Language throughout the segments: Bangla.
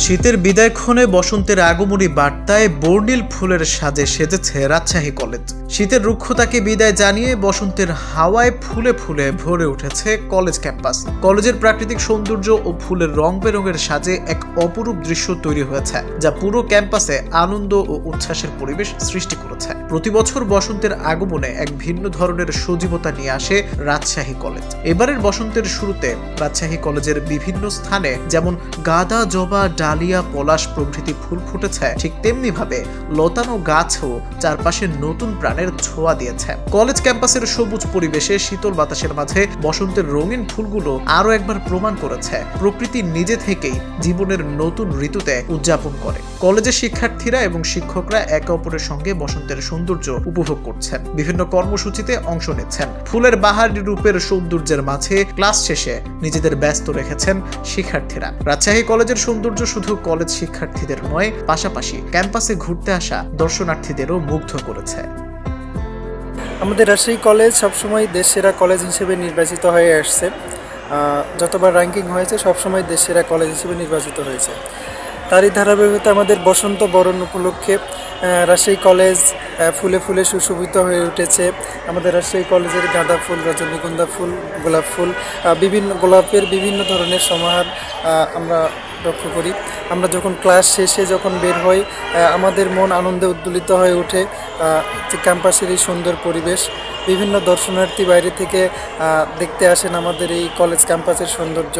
শীতের বিদায়ক্ষণে বসন্তের আগমনী বার্তায় বর্ণিল ফুলের সাজে সেজেছে রাজশাহী কলেজ। শীতের রুক্ষতাকে বিদায় জানিয়ে বসন্তের হাওয়ায় ফুলে ফুলে ভরে উঠেছে কলেজ ক্যাম্পাস। কলেজের প্রাকৃতিক সৌন্দর্য ও ফুলের রং বেরঙের সাজে এক অপরূপ দৃশ্য তৈরি হয়েছে, যা পুরো ক্যাম্পাসে আনন্দ ও উচ্ছ্বাসের পরিবেশ সৃষ্টি করেছে। প্রতি বছর বসন্তের আগমনে এক ভিন্ন ধরনের সজীবতা নিয়ে আসে রাজশাহী কলেজ। এবারের বসন্তের শুরুতে রাজশাহী কলেজের বিভিন্ন স্থানে যেমন গাঁদা, জবা, ডালিয়া, পলাশ প্রভৃতি ফুল ফুটেছে, ঠিক তেমনি ভাবে লতানো গাছও চারপাশে নতুন প্রাণের ছোঁয়া দিয়েছে। কলেজ ক্যাম্পাসের সবুজ পরিবেশে শীতল বাতাসের মাঝে বসন্তের রঙিন ফুলগুলো আরো একবার প্রমাণ করেছে প্রকৃতি নিজে থেকেই জীবনের নতুন ঋতুতে উদযাপন করে। কলেজের শিক্ষার্থীরা এবং শিক্ষকরা একে অপরের সঙ্গে বসন্তের সৌন্দর্য উপভোগ করছেন, বিভিন্ন কর্মসূচিতে অংশ নিচ্ছেন। ফুলের বাহারি রূপের সৌন্দর্যের মাঝে ক্লাস শেষে নিজেদের ব্যস্ত রেখেছেন শিক্ষার্থীরা। রাজশাহী কলেজের সৌন্দর্য শুধু কলেজ শিক্ষার্থীদের নয়, পাশাপাশি ক্যাম্পাসে ঘুরতে আসা দর্শনার্থীদেরও মুগ্ধ করেছে। আমাদের রাজশাহী কলেজ সবসময় দেশসেরা কলেজ হিসেবে নির্বাচিত হয়ে আসছে। যতবার র্যাঙ্কিং হয়েছে সবসময় দেশসেরা কলেজ হিসেবে নির্বাচিত হয়েছে। তারই ধারাবাহিকতা আমাদের বসন্ত বরণ উপলক্ষে রাজশাহী কলেজ ফুলে ফুলে সুশোভিত হয়ে উঠেছে। আমাদের রাজশাহী কলেজের গাঁদা ফুল, রজনীগন্ধা ফুল, গোলাপ ফুল, গোলাপের বিভিন্ন ধরনের সমাহার আমরা লক্ষ্য করি। আমরা যখন ক্লাস শেষে যখন বের হই, আমাদের মন আনন্দে উদ্দোলিত হয়ে ওঠে। ক্যাম্পাসের এই সুন্দর পরিবেশ, বিভিন্ন দর্শনার্থী বাইরে থেকে দেখতে আসেন আমাদের এই কলেজ ক্যাম্পাসের সৌন্দর্য।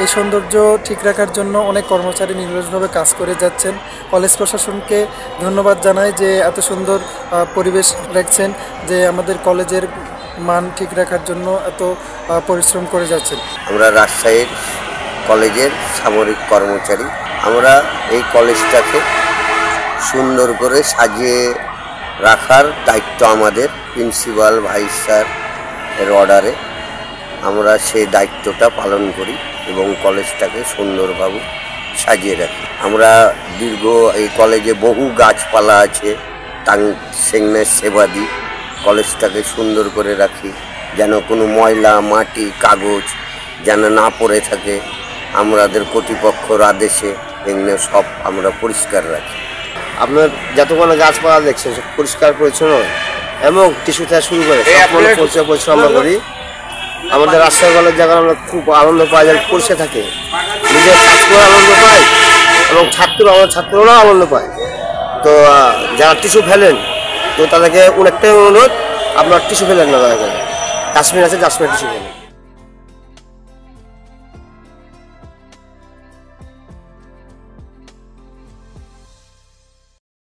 এই সৌন্দর্য ঠিক রাখার জন্য অনেক কর্মচারী নিরলসভাবে কাজ করে যাচ্ছেন। কলেজ প্রশাসনকে ধন্যবাদ জানাই যে এত সুন্দর পরিবেশ রাখছেন, যে আমাদের কলেজের মান ঠিক রাখার জন্য এত পরিশ্রম করে যাচ্ছেন। আমরা রাজশাহীর কলেজের সামরিক কর্মচারী। আমরা এই কলেজটাকে সুন্দর করে সাজিয়ে রাখার দায়িত্ব আমাদের প্রিন্সিপাল, ভাইস স্যার এর অর্ডারে আমরা সেই দায়িত্বটা পালন করি এবং কলেজটাকে সুন্দরভাবে সাজিয়ে রাখি। আমরা এই কলেজে বহু গাছপালা আছে, সেগুনের সেবা দিই, কলেজটাকে সুন্দর করে রাখি, যেন কোনো ময়লা, মাটি, কাগজ যেন না পড়ে থাকে। আমাদের কর্তৃপক্ষর আদেশে এগুলো সব আমরা পরিষ্কার রাখি। আপনার যতগুলো গাছপালা দেখছেন সব পরিষ্কার পরিচ্ছন্ন এবং টিস্যু থেকে শুরু করে পরিষ্কার পরিচ্ছন্ন আমরা করি। আমাদের রাজশাহী কলেজ জায়গায় আমরা খুব আনন্দ পাই, যেন পরিষ্কার থাকে, নিজের ছাত্ররা আনন্দ পায় এবং ছাত্ররাও আনন্দ পায়। তো যারা টিস্যু ফেলেন, তো তাদেরকে অনেকটাই অনুরোধ, আপনার টিস্যু ফেলেন না, দয়া করে। ডাস্টবিন আছে, ডাস্টবিন টিস্যু ফেলেন।